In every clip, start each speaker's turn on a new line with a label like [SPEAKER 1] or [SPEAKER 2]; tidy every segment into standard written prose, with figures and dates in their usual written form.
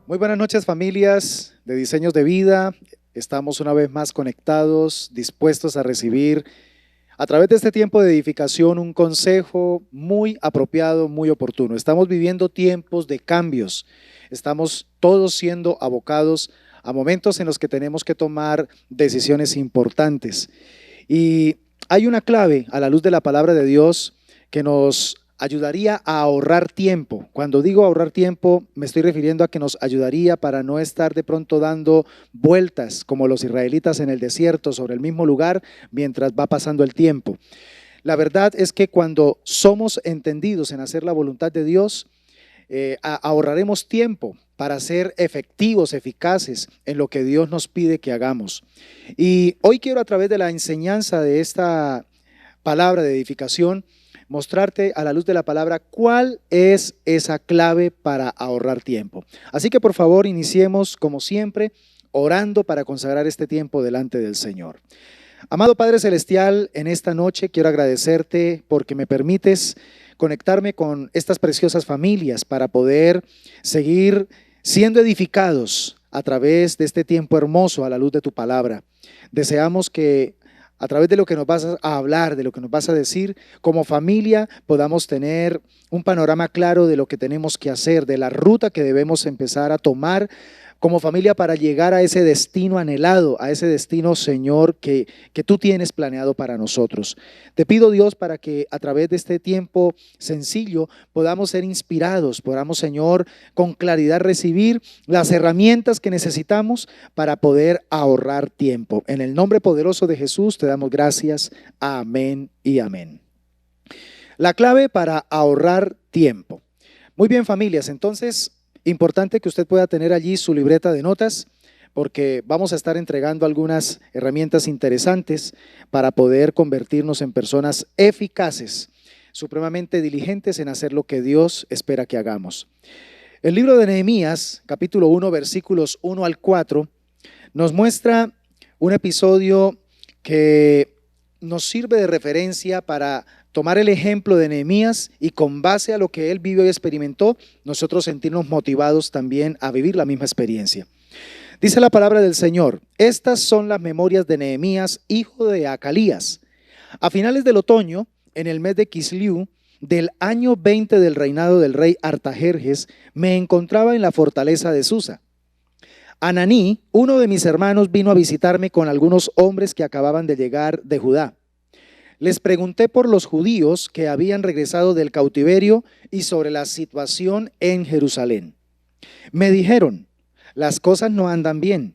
[SPEAKER 1] Muy buenas noches, familias de Diseños de Vida. Estamos una vez más conectados, dispuestos a recibir a través de este tiempo de edificación un consejo muy apropiado, muy oportuno. Estamos viviendo tiempos de cambios. Estamos todos siendo abocados a momentos en los que tenemos que tomar decisiones importantes. Y hay una clave a la luz de la palabra de Dios que nos ayudaría a ahorrar tiempo. Cuando digo ahorrar tiempo, me estoy refiriendo a que nos ayudaría para no estar de pronto dando vueltas como los israelitas en el desierto sobre el mismo lugar mientras va pasando el tiempo. La verdad es que cuando somos entendidos en hacer la voluntad de Dios, ahorraremos tiempo para ser efectivos, eficaces en lo que Dios nos pide que hagamos. Y hoy quiero, a través de la enseñanza de esta palabra de edificación, mostrarte a la luz de la palabra cuál es esa clave para ahorrar tiempo. Así que por favor iniciemos como siempre orando para consagrar este tiempo delante del Señor. Amado Padre Celestial, en esta noche quiero agradecerte porque me permites conectarme con estas preciosas familias para poder seguir siendo edificados a través de este tiempo hermoso a la luz de tu palabra. Deseamos que a través de lo que nos vas a hablar, de lo que nos vas a decir, como familia podamos tener un panorama claro de lo que tenemos que hacer, de la ruta que debemos empezar a tomar como familia para llegar a ese destino anhelado, a ese destino, Señor, que tú tienes planeado para nosotros. Te pido, Dios, para que a través de este tiempo sencillo podamos ser inspirados, podamos, Señor, con claridad recibir las herramientas que necesitamos para poder ahorrar tiempo. En el nombre poderoso de Jesús te damos gracias. Amén y amén. La clave para ahorrar tiempo. Muy bien, familias, entonces importante que usted pueda tener allí su libreta de notas porque vamos a estar entregando algunas herramientas interesantes para poder convertirnos en personas eficaces, supremamente diligentes en hacer lo que Dios espera que hagamos. El libro de Nehemías, capítulo 1, versículos 1 al 4, nos muestra un episodio que nos sirve de referencia para tomar el ejemplo de Nehemías y con base a lo que él vivió y experimentó, nosotros sentirnos motivados también a vivir la misma experiencia. Dice la palabra del Señor: estas son las memorias de Nehemías, hijo de Acalías. A finales del otoño, en el mes de Kisliu, del año 20 del reinado del rey Artajerjes, me encontraba en la fortaleza de Susa. Ananí, uno de mis hermanos, vino a visitarme con algunos hombres que acababan de llegar de Judá. Les pregunté por los judíos que habían regresado del cautiverio y sobre la situación en Jerusalén. Me dijeron: las cosas no andan bien.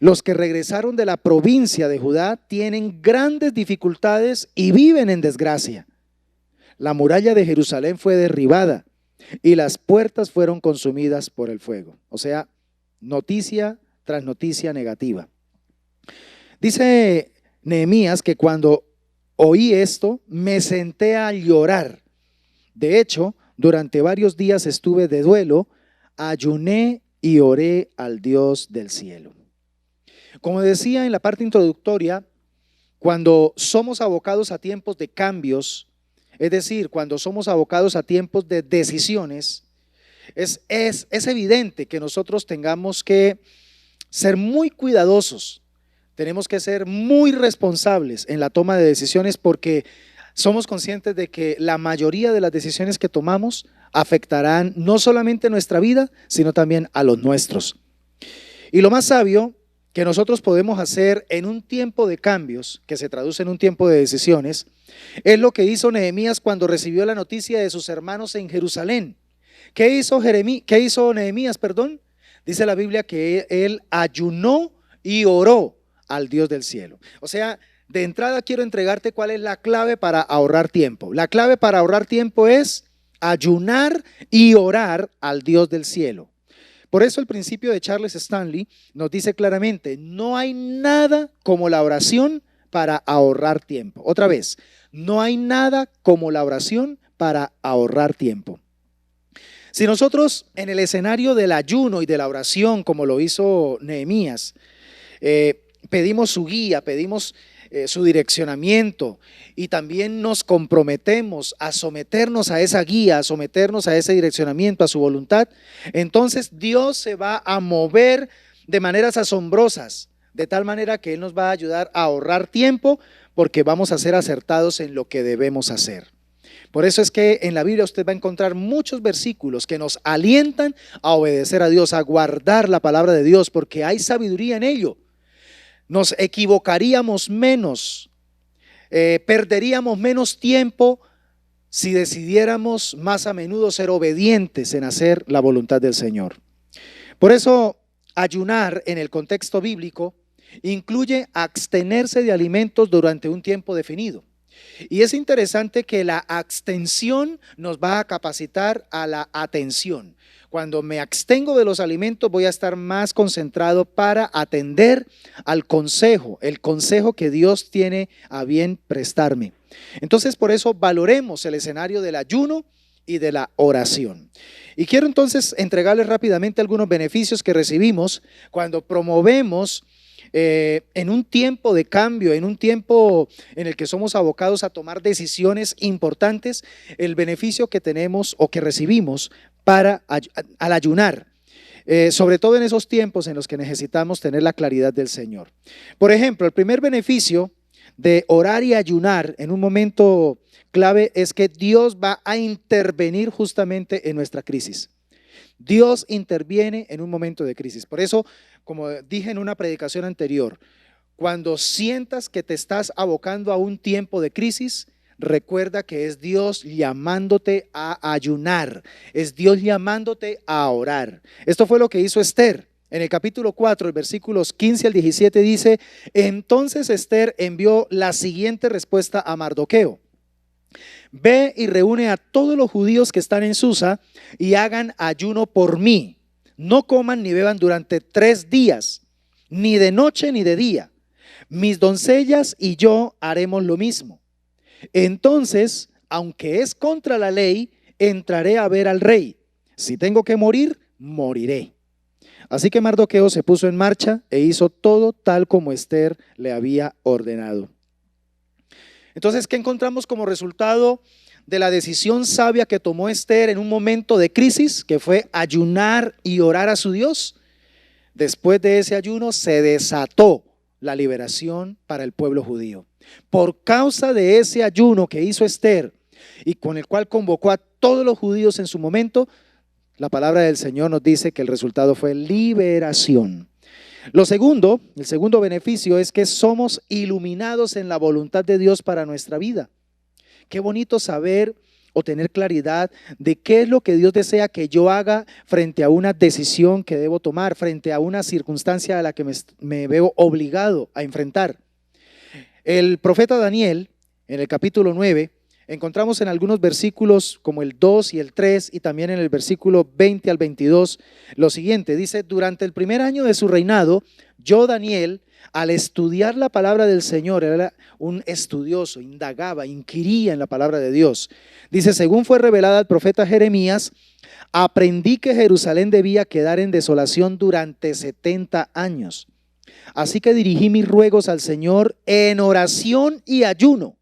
[SPEAKER 1] Los que regresaron de la provincia de Judá tienen grandes dificultades y viven en desgracia. La muralla de Jerusalén fue derribada y las puertas fueron consumidas por el fuego. O sea, noticia tras noticia negativa. Dice Nehemías que cuando oí esto, me senté a llorar. De hecho, durante varios días estuve de duelo, ayuné y oré al Dios del cielo. Como decía en la parte introductoria, cuando somos abocados a tiempos de cambios, es decir, cuando somos abocados a tiempos de decisiones, es evidente que nosotros tengamos que ser muy cuidadosos. Tenemos que ser muy responsables en la toma de decisiones porque somos conscientes de que la mayoría de las decisiones que tomamos afectarán no solamente nuestra vida, sino también a los nuestros. Y lo más sabio que nosotros podemos hacer en un tiempo de cambios, que se traduce en un tiempo de decisiones, es lo que hizo Nehemías cuando recibió la noticia de sus hermanos en Jerusalén. ¿Qué hizo Nehemías? Dice la Biblia que él ayunó y oró al Dios del cielo. O sea, de entrada quiero entregarte cuál es la clave para ahorrar tiempo. La clave para ahorrar tiempo es ayunar y orar al Dios del cielo. Por eso el principio de Charles Stanley nos dice claramente: no hay nada como la oración para ahorrar tiempo. Otra vez, no hay nada como la oración para ahorrar tiempo. Si nosotros en el escenario del ayuno y de la oración, como lo hizo Nehemías, pedimos su guía, pedimos su direccionamiento, y también nos comprometemos a someternos a esa guía, a someternos a ese direccionamiento, a su voluntad, entonces Dios se va a mover de maneras asombrosas, de tal manera que Él nos va a ayudar a ahorrar tiempo, porque vamos a ser acertados en lo que debemos hacer. Por eso es que en la Biblia usted va a encontrar muchos versículos que nos alientan a obedecer a Dios, a guardar la palabra de Dios, porque hay sabiduría en ello. Nos equivocaríamos menos, perderíamos menos tiempo si decidiéramos más a menudo ser obedientes en hacer la voluntad del Señor. Por eso, ayunar en el contexto bíblico incluye abstenerse de alimentos durante un tiempo definido. Y es interesante que la abstención nos va a capacitar a la atención. Cuando me abstengo de los alimentos, voy a estar más concentrado para atender al consejo, el consejo que Dios tiene a bien prestarme. Entonces, por eso valoremos el escenario del ayuno y de la oración. Y quiero entonces entregarles rápidamente algunos beneficios que recibimos cuando promovemos en un tiempo de cambio, en un tiempo en el que somos abocados a tomar decisiones importantes, el beneficio que tenemos o que recibimos al ayunar, sobre todo en esos tiempos en los que necesitamos tener la claridad del Señor. Por ejemplo, el primer beneficio de orar y ayunar en un momento clave es que Dios va a intervenir justamente en nuestra crisis. Dios interviene en un momento de crisis. Por eso, como dije en una predicación anterior, cuando sientas que te estás abocando a un tiempo de crisis, recuerda que es Dios llamándote a ayunar, es Dios llamándote a orar. Esto fue lo que hizo Esther. En el capítulo 4, el versículos 15 al 17 dice: entonces Esther envió la siguiente respuesta a Mardoqueo: ve y reúne a todos los judíos que están en Susa y hagan ayuno por mí. No coman ni beban durante 3 días, ni de noche ni de día. Mis doncellas y yo haremos lo mismo. Entonces, aunque es contra la ley, entraré a ver al rey. Si tengo que morir, moriré. Así que Mardoqueo se puso en marcha e hizo todo tal como Esther le había ordenado. Entonces, ¿qué encontramos como resultado de la decisión sabia que tomó Esther en un momento de crisis, que fue ayunar y orar a su Dios? Después de ese ayuno se desató la liberación para el pueblo judío. Por causa de ese ayuno que hizo Esther y con el cual convocó a todos los judíos en su momento, la palabra del Señor nos dice que el resultado fue liberación. El segundo beneficio es que somos iluminados en la voluntad de Dios para nuestra vida. Qué bonito saber o tener claridad de qué es lo que Dios desea que yo haga frente a una decisión que debo tomar, frente a una circunstancia a la que me veo obligado a enfrentar. El profeta Daniel, en el capítulo 9, encontramos en algunos versículos como el 2 y el 3 y también en el versículo 20 al 22 lo siguiente. Dice: durante el primer año de su reinado, yo, Daniel, al estudiar la palabra del Señor, era un estudioso, indagaba, inquiría en la palabra de Dios. Dice: según fue revelada al profeta Jeremías, aprendí que Jerusalén debía quedar en desolación durante 70 años. Así que dirigí mis ruegos al Señor en oración y ayuno.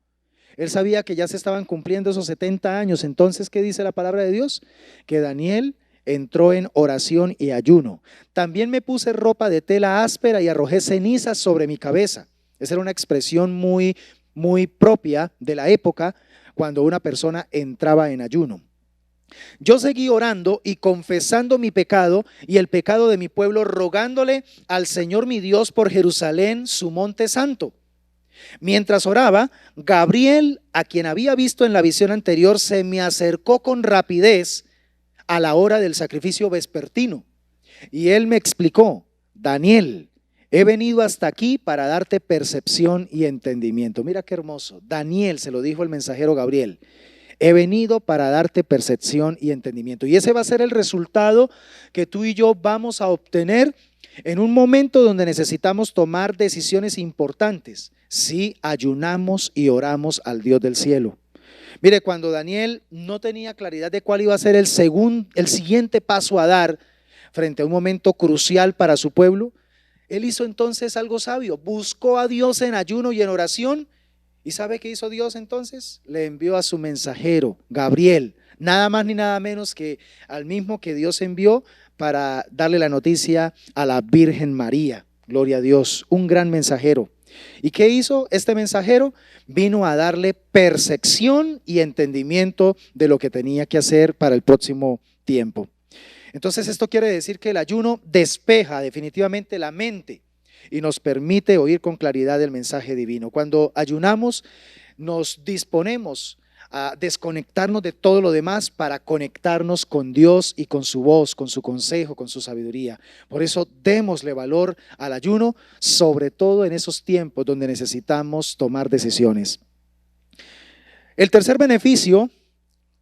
[SPEAKER 1] Él sabía que ya se estaban cumpliendo esos 70 años. Entonces, ¿qué dice la palabra de Dios? Que Daniel entró en oración y ayuno. También me puse ropa de tela áspera y arrojé cenizas sobre mi cabeza. Esa era una expresión muy, muy propia de la época cuando una persona entraba en ayuno. Yo seguí orando y confesando mi pecado y el pecado de mi pueblo, rogándole al Señor mi Dios por Jerusalén, su monte santo. Mientras oraba, Gabriel, a quien había visto en la visión anterior, se me acercó con rapidez a la hora del sacrificio vespertino. Y él me explicó: Daniel, he venido hasta aquí para darte percepción y entendimiento. Mira qué hermoso. Daniel, se lo dijo el mensajero Gabriel: he venido para darte percepción y entendimiento. Y ese va a ser el resultado que tú y yo vamos a obtener en un momento donde necesitamos tomar decisiones importantes, si ayunamos y oramos al Dios del cielo. Mire, cuando Daniel no tenía claridad de cuál iba a ser el siguiente paso a dar frente a un momento crucial para su pueblo, Él hizo entonces algo sabio, buscó a Dios en ayuno y en oración. ¿Y sabe qué hizo Dios entonces? Le envió a su mensajero, Gabriel, nada más ni nada menos que al mismo que Dios envió para darle la noticia a la Virgen María. Gloria a Dios, un gran mensajero. ¿Y qué hizo este mensajero? Vino a darle percepción y entendimiento de lo que tenía que hacer para el próximo tiempo. Entonces esto quiere decir que el ayuno despeja definitivamente la mente y nos permite oír con claridad el mensaje divino. Cuando ayunamos, nos disponemos a desconectarnos de todo lo demás para conectarnos con Dios y con su voz, con su consejo, con su sabiduría. Por eso démosle valor al ayuno, sobre todo en esos tiempos donde necesitamos tomar decisiones. El tercer beneficio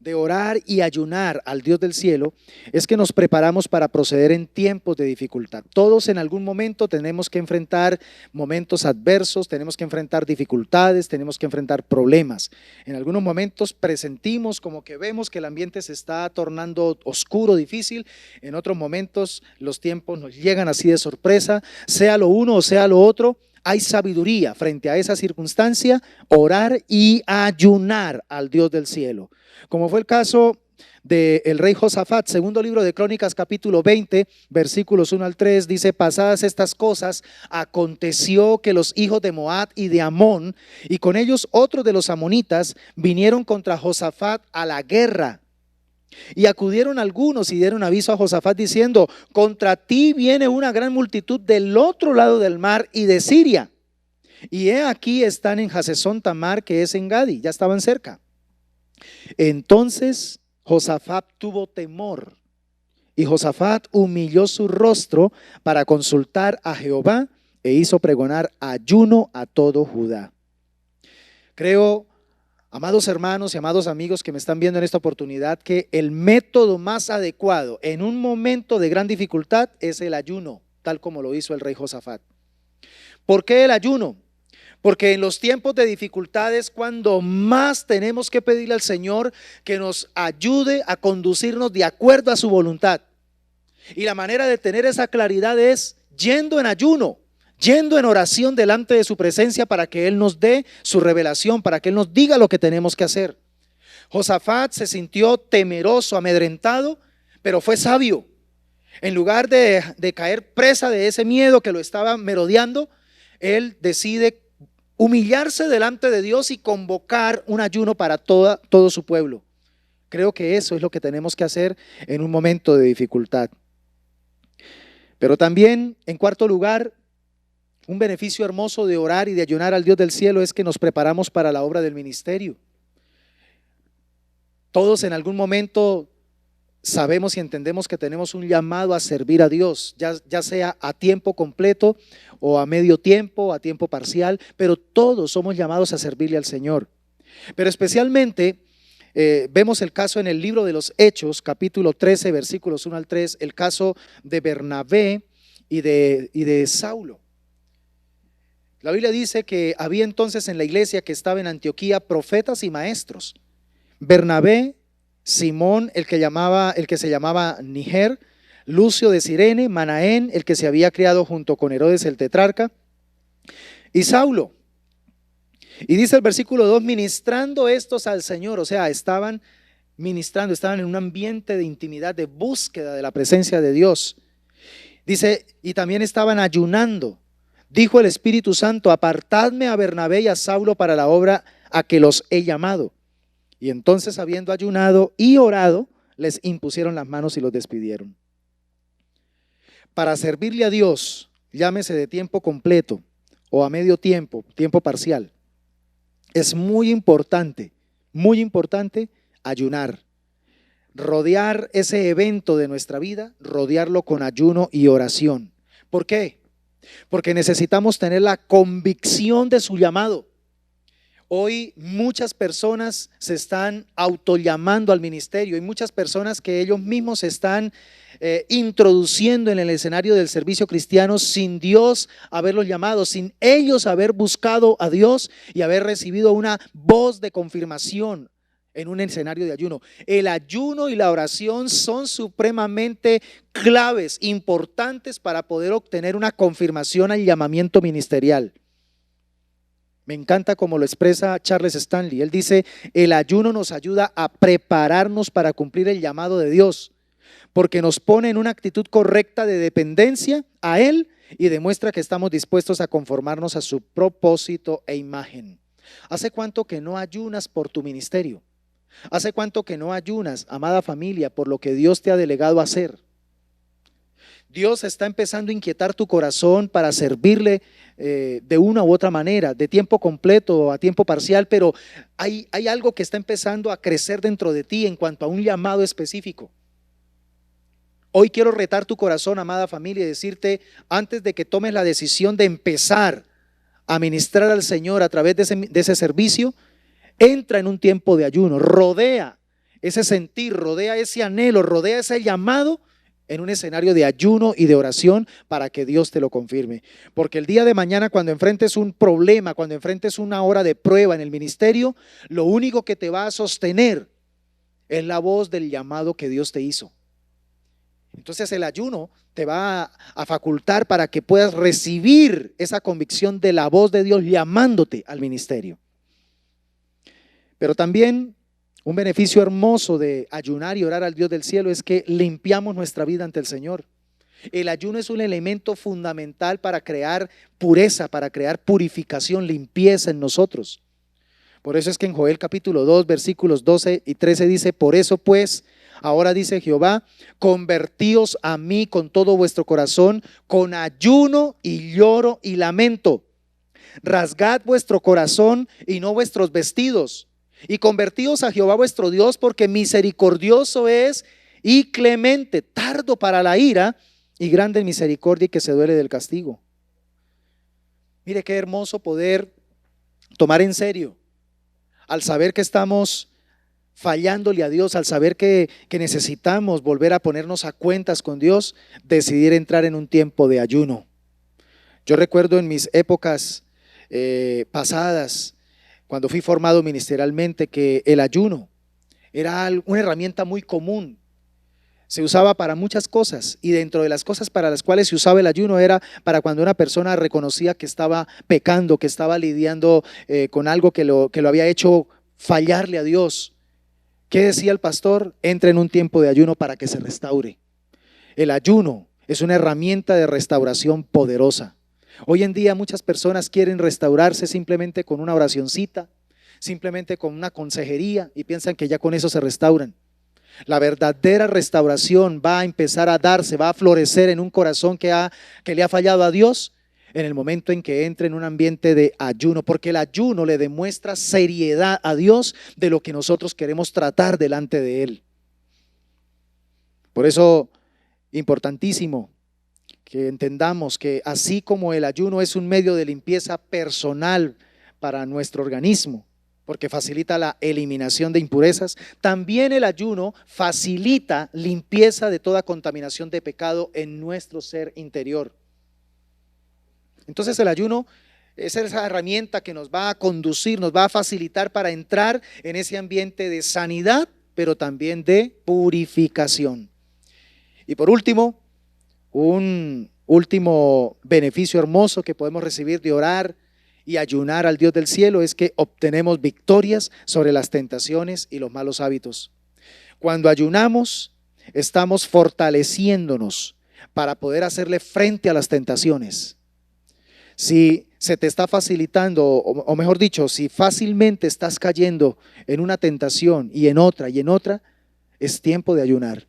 [SPEAKER 1] de orar y ayunar al Dios del cielo es que nos preparamos para proceder en tiempos de dificultad. Todos en algún momento tenemos que enfrentar momentos adversos, tenemos que enfrentar dificultades, tenemos que enfrentar problemas. En algunos momentos presentimos como que vemos que el ambiente se está tornando oscuro, difícil. En otros momentos los tiempos nos llegan así de sorpresa, sea lo uno o sea lo otro. Hay sabiduría frente a esa circunstancia, orar y ayunar al Dios del cielo. Como fue el caso del rey Josafat, segundo libro de Crónicas, capítulo 20, versículos 1 al 3, dice: pasadas estas cosas, aconteció que los hijos de Moab y de Amón, y con ellos otros de los amonitas, vinieron contra Josafat a la guerra. Y acudieron algunos y dieron aviso a Josafat diciendo: contra ti viene una gran multitud del otro lado del mar y de Siria. Y he aquí están en Hasezón Tamar, que es en Gadi, ya estaban cerca. Entonces Josafat tuvo temor y Josafat humilló su rostro para consultar a Jehová e hizo pregonar ayuno a todo Judá. Creo, amados hermanos y amados amigos que me están viendo en esta oportunidad, que el método más adecuado en un momento de gran dificultad es el ayuno, tal como lo hizo el rey Josafat. ¿Por qué el ayuno? Porque en los tiempos de dificultades, cuando más tenemos que pedirle al Señor que nos ayude a conducirnos de acuerdo a su voluntad. Y la manera de tener esa claridad es yendo en ayuno, yendo en oración delante de su presencia para que Él nos dé su revelación, para que Él nos diga lo que tenemos que hacer. Josafat se sintió temeroso, amedrentado, pero fue sabio. En lugar de caer presa de ese miedo que lo estaba merodeando, él decide humillarse delante de Dios y convocar un ayuno para todo su pueblo. Creo que eso es lo que tenemos que hacer en un momento de dificultad. Pero también, en cuarto lugar, un beneficio hermoso de orar y de ayunar al Dios del cielo es que nos preparamos para la obra del ministerio. Todos en algún momento sabemos y entendemos que tenemos un llamado a servir a Dios, ya sea a tiempo completo o a medio tiempo, a tiempo parcial, pero todos somos llamados a servirle al Señor. Pero especialmente vemos el caso en el libro de los Hechos, capítulo 13, versículos 1 al 3, el caso de Bernabé y de Saulo. La Biblia dice que había entonces en la iglesia que estaba en Antioquía profetas y maestros. Bernabé, Simón, el que se llamaba Niger, Lucio de Cirene, Manaén, el que se había criado junto con Herodes el tetrarca, y Saulo. Y dice el versículo 2, ministrando estos al Señor, o sea, estaban ministrando, estaban en un ambiente de intimidad, de búsqueda de la presencia de Dios. Dice, y también estaban ayunando. Dijo el Espíritu Santo: apartadme a Bernabé y a Saulo para la obra a que los he llamado. Y entonces, habiendo ayunado y orado, les impusieron las manos y los despidieron. Para servirle a Dios, llámese de tiempo completo o a medio tiempo, tiempo parcial, es muy importante ayunar. Rodear ese evento de nuestra vida, rodearlo con ayuno y oración. ¿Por qué? Porque necesitamos tener la convicción de su llamado. Hoy muchas personas se están autollamando al ministerio. Hay muchas personas que ellos mismos se están introduciendo en el escenario del servicio cristiano sin Dios haberlos llamado, sin ellos haber buscado a Dios y haber recibido una voz de confirmación en un escenario de ayuno. El ayuno y la oración son supremamente claves, importantes para poder obtener una confirmación al llamamiento ministerial. Me encanta como lo expresa Charles Stanley. Él dice, el ayuno nos ayuda a prepararnos para cumplir el llamado de Dios, porque nos pone en una actitud correcta de dependencia a Él y demuestra que estamos dispuestos a conformarnos a su propósito e imagen. ¿Hace cuánto que no ayunas por tu ministerio? ¿Hace cuánto que no ayunas, amada familia, por lo que Dios te ha delegado a hacer? Dios está empezando a inquietar tu corazón para servirle de una u otra manera, de tiempo completo o a tiempo parcial, pero hay algo que está empezando a crecer dentro de ti en cuanto a un llamado específico. Hoy quiero retar tu corazón, amada familia, y decirte, antes de que tomes la decisión de empezar a ministrar al Señor a través de ese servicio, entra en un tiempo de ayuno, rodea ese sentir, rodea ese anhelo, rodea ese llamado en un escenario de ayuno y de oración para que Dios te lo confirme. Porque el día de mañana, cuando enfrentes un problema, cuando enfrentes una hora de prueba en el ministerio, lo único que te va a sostener es la voz del llamado que Dios te hizo. Entonces el ayuno te va a facultar para que puedas recibir esa convicción de la voz de Dios llamándote al ministerio. Pero también un beneficio hermoso de ayunar y orar al Dios del cielo es que limpiamos nuestra vida ante el Señor. El ayuno es un elemento fundamental para crear pureza, para crear purificación, limpieza en nosotros. Por eso es que en Joel capítulo 2, versículos 12 y 13 dice, por eso pues, ahora dice Jehová, convertíos a mí con todo vuestro corazón, con ayuno y lloro y lamento. Rasgad vuestro corazón y no vuestros vestidos. Y convertíos a Jehová vuestro Dios, porque misericordioso es y clemente, tardo para la ira y grande en misericordia y que se duele del castigo. Mire qué hermoso poder tomar en serio al saber que estamos fallándole a Dios, al saber que necesitamos volver a ponernos a cuentas con Dios, decidir entrar en un tiempo de ayuno. Yo recuerdo en mis épocas pasadas, cuando fui formado ministerialmente, que el ayuno era una herramienta muy común. Se usaba para muchas cosas, y dentro de las cosas para las cuales se usaba el ayuno era para cuando una persona reconocía que estaba pecando, que estaba lidiando con algo que lo había hecho fallarle a Dios. ¿Qué decía el pastor? Entra en un tiempo de ayuno para que se restaure. El ayuno es una herramienta de restauración poderosa. Hoy en día muchas personas quieren restaurarse simplemente con una oracioncita, simplemente con una consejería, y piensan que ya con eso se restauran. La verdadera restauración va a empezar a darse, va a florecer en un corazón que le ha fallado a Dios en el momento en que entre en un ambiente de ayuno, porque el ayuno le demuestra seriedad a Dios de lo que nosotros queremos tratar delante de Él. Por eso, importantísimo que entendamos que así como el ayuno es un medio de limpieza personal para nuestro organismo, porque facilita la eliminación de impurezas, también el ayuno facilita limpieza de toda contaminación de pecado en nuestro ser interior. Entonces el ayuno es esa herramienta que nos va a conducir, nos va a facilitar para entrar en ese ambiente de sanidad, pero también de purificación. Y por último, un último beneficio hermoso que podemos recibir de orar y ayunar al Dios del cielo es que obtenemos victorias sobre las tentaciones y los malos hábitos. Cuando ayunamos, estamos fortaleciéndonos para poder hacerle frente a las tentaciones. Si se te está facilitando, o mejor dicho, si fácilmente estás cayendo en una tentación y en otra, es tiempo de ayunar.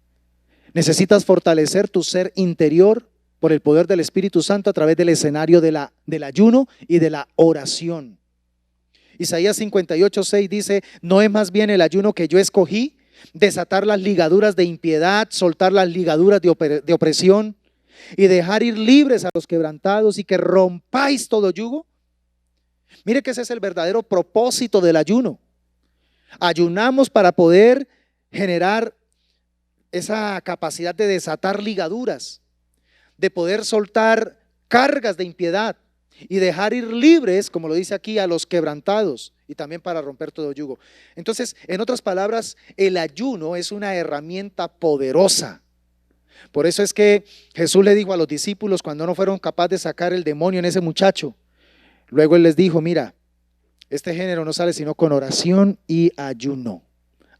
[SPEAKER 1] Necesitas fortalecer tu ser interior por el poder del Espíritu Santo a través del escenario del ayuno y de la oración. Isaías 58:6 dice, ¿no es más bien el ayuno que yo escogí? Desatar las ligaduras de impiedad, soltar las ligaduras de opresión y dejar ir libres a los quebrantados y que rompáis todo yugo. Mire que ese es el verdadero propósito del ayuno. Ayunamos para poder generar esa capacidad de desatar ligaduras, de poder soltar cargas de impiedad y dejar ir libres, como lo dice aquí, a los quebrantados. y también para romper todo yugo. Entonces, en otras palabras, el ayuno es una herramienta poderosa. Por eso es que Jesús le dijo a los discípulos cuando no fueron capaces de sacar el demonio en ese muchacho, luego Él les dijo, mira, este género no sale sino con oración y ayuno.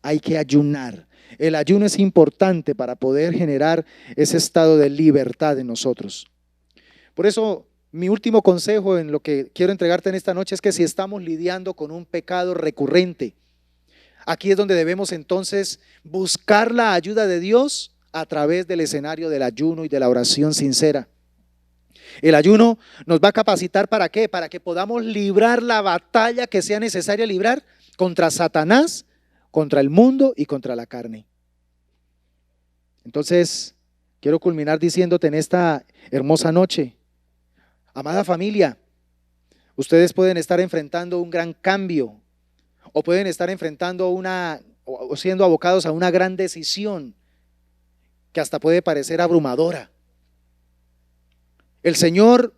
[SPEAKER 1] Hay que ayunar. El ayuno es importante para poder generar ese estado de libertad en nosotros. Por eso, mi último consejo en lo que quiero entregarte en esta noche es que si estamos lidiando con un pecado recurrente, aquí es donde debemos entonces buscar la ayuda de Dios a través del escenario del ayuno y de la oración sincera. El ayuno nos va a capacitar ¿para qué? Para que podamos librar la batalla que sea necesaria librar contra Satanás, contra el mundo y contra la carne. Entonces, quiero culminar diciéndote en esta hermosa noche, amada familia, ustedes pueden estar enfrentando un gran cambio o pueden estar enfrentando o siendo abocados a una gran decisión que hasta puede parecer abrumadora. El Señor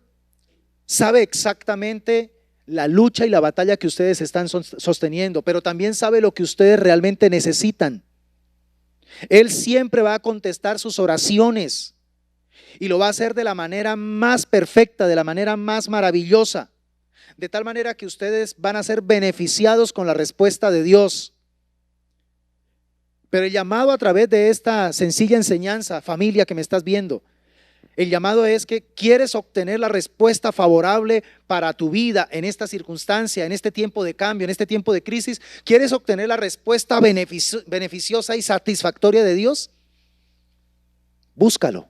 [SPEAKER 1] sabe exactamente la lucha y la batalla que ustedes están sosteniendo, pero también sabe lo que ustedes realmente necesitan. Él siempre va a contestar sus oraciones y lo va a hacer de la manera más perfecta, de la manera más maravillosa, de tal manera que ustedes van a ser beneficiados con la respuesta de Dios. Pero el llamado a través de esta sencilla enseñanza, familia que me estás viendo, el llamado es que quieres obtener la respuesta favorable para tu vida en esta circunstancia, en este tiempo de cambio, en este tiempo de crisis. ¿Quieres obtener la respuesta beneficiosa y satisfactoria de Dios? Búscalo.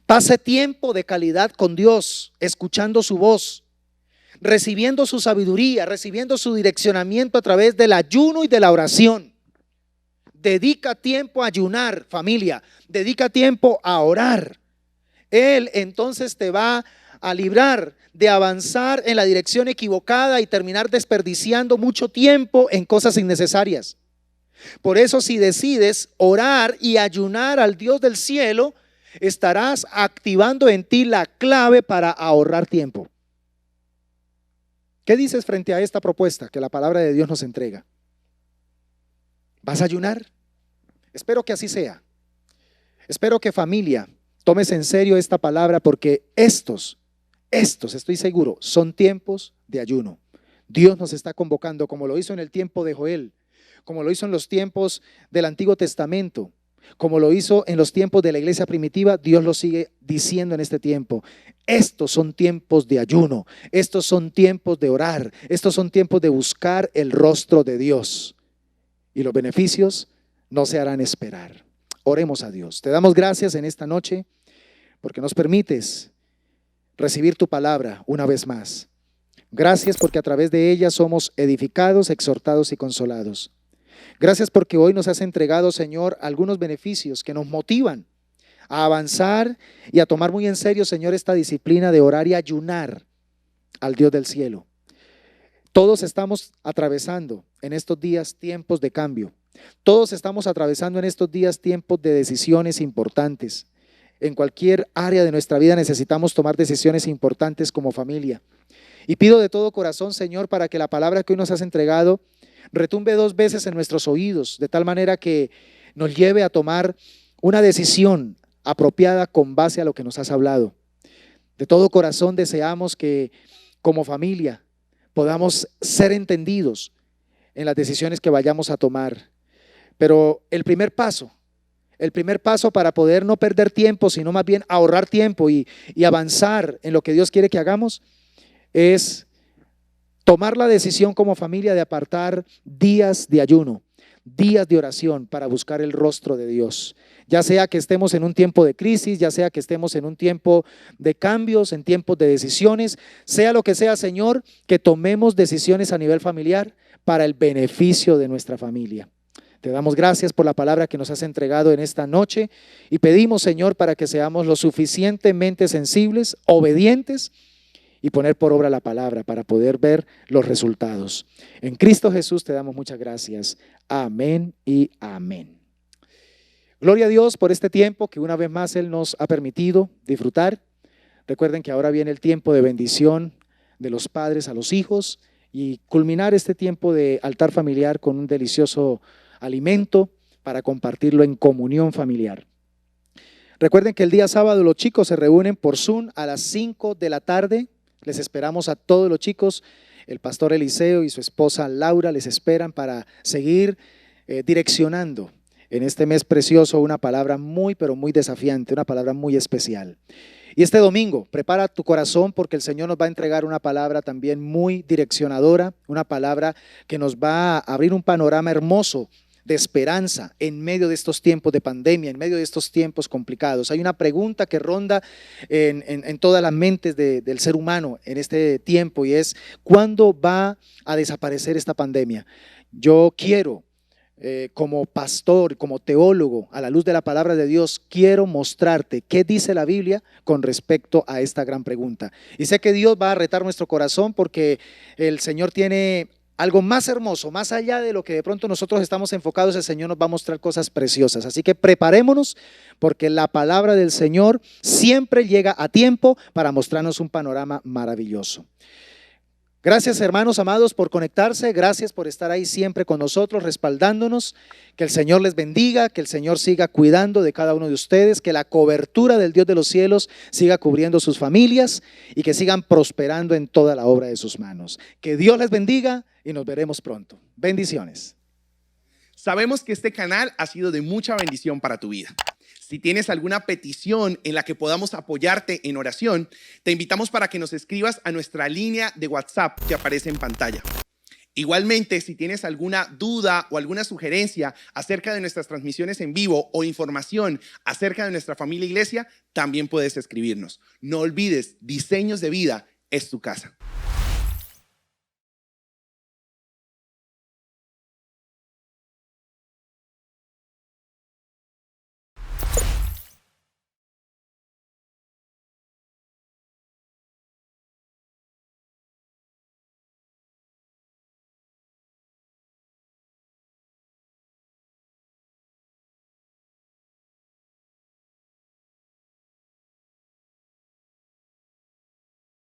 [SPEAKER 1] Pase tiempo de calidad con Dios, escuchando su voz, recibiendo su sabiduría, recibiendo su direccionamiento a través del ayuno y de la oración. Dedica tiempo a ayunar, familia. Dedica tiempo a orar. Él entonces te va a librar de avanzar en la dirección equivocada y terminar desperdiciando mucho tiempo en cosas innecesarias. Por eso, si decides orar y ayunar al Dios del cielo, estarás activando en ti la clave para ahorrar tiempo. ¿Qué dices frente a esta propuesta que la palabra de Dios nos entrega? ¿Vas a ayunar? Espero que así sea. Espero que, familia, tomes en serio esta palabra, porque estos, estoy seguro, son tiempos de ayuno. Dios nos está convocando, como lo hizo en el tiempo de Joel, como lo hizo en los tiempos del Antiguo Testamento, como lo hizo en los tiempos de la iglesia primitiva. Dios lo sigue diciendo en este tiempo. Estos son tiempos de ayuno, estos son tiempos de orar, estos son tiempos de buscar el rostro de Dios. Y los beneficios no se harán esperar. Oremos a Dios. Te damos gracias en esta noche porque nos permites recibir tu palabra una vez más. Gracias porque a través de ella somos edificados, exhortados y consolados. Gracias porque hoy nos has entregado, Señor, algunos beneficios que nos motivan a avanzar y a tomar muy en serio, Señor, esta disciplina de orar y ayunar al Dios del cielo. Todos estamos atravesando en estos días tiempos de cambio. Todos estamos atravesando en estos días tiempos de decisiones importantes. En cualquier área de nuestra vida necesitamos tomar decisiones importantes como familia. Y pido de todo corazón, Señor, para que la palabra que hoy nos has entregado retumbe 2 veces en nuestros oídos, de tal manera que nos lleve a tomar una decisión apropiada con base a lo que nos has hablado. De todo corazón deseamos que como familia podamos ser entendidos en las decisiones que vayamos a tomar. Pero el primer paso para poder no perder tiempo, sino más bien ahorrar tiempo y avanzar en lo que Dios quiere que hagamos, es tomar la decisión como familia de apartar días de ayuno, días de oración para buscar el rostro de Dios. Ya sea que estemos en un tiempo de crisis, ya sea que estemos en un tiempo de cambios, en tiempos de decisiones, sea lo que sea, Señor, que tomemos decisiones a nivel familiar para el beneficio de nuestra familia. Te damos gracias por la palabra que nos has entregado en esta noche y pedimos, Señor, para que seamos lo suficientemente sensibles, obedientes y poner por obra la palabra para poder ver los resultados. En Cristo Jesús te damos muchas gracias. Amén y amén. Gloria a Dios por este tiempo que una vez más Él nos ha permitido disfrutar. Recuerden que ahora viene el tiempo de bendición de los padres a los hijos y culminar este tiempo de altar familiar con un delicioso alimento para compartirlo en comunión familiar. Recuerden que el día sábado los chicos se reúnen por Zoom a las 5 de la tarde. Les esperamos a todos los chicos. El pastor Eliseo y su esposa Laura les esperan para seguir direccionando en este mes precioso una palabra muy, pero muy desafiante, una palabra muy especial. Y este domingo, prepara tu corazón porque el Señor nos va a entregar una palabra también muy direccionadora, una palabra que nos va a abrir un panorama hermoso de esperanza en medio de estos tiempos de pandemia, en medio de estos tiempos complicados. Hay una pregunta que ronda en todas las mentes del ser humano en este tiempo y es: ¿cuándo va a desaparecer esta pandemia? Yo quiero, como pastor, como teólogo, a la luz de la palabra de Dios, quiero mostrarte qué dice la Biblia con respecto a esta gran pregunta. Y sé que Dios va a retar nuestro corazón porque el Señor tiene algo más hermoso, más allá de lo que de pronto nosotros estamos enfocados. El Señor nos va a mostrar cosas preciosas. Así que preparémonos porque la palabra del Señor siempre llega a tiempo para mostrarnos un panorama maravilloso. Gracias, hermanos amados, por conectarse. Gracias por estar ahí siempre con nosotros, respaldándonos. Que el Señor les bendiga, que el Señor siga cuidando de cada uno de ustedes, que la cobertura del Dios de los cielos siga cubriendo sus familias y que sigan prosperando en toda la obra de sus manos. Que Dios les bendiga y nos veremos pronto. Bendiciones.
[SPEAKER 2] Sabemos que este canal ha sido de mucha bendición para tu vida. Si tienes alguna petición en la que podamos apoyarte en oración, te invitamos para que nos escribas a nuestra línea de WhatsApp que aparece en pantalla. Igualmente, si tienes alguna duda o alguna sugerencia acerca de nuestras transmisiones en vivo o información acerca de nuestra familia iglesia, también puedes escribirnos. No olvides, Diseños de Vida es tu casa.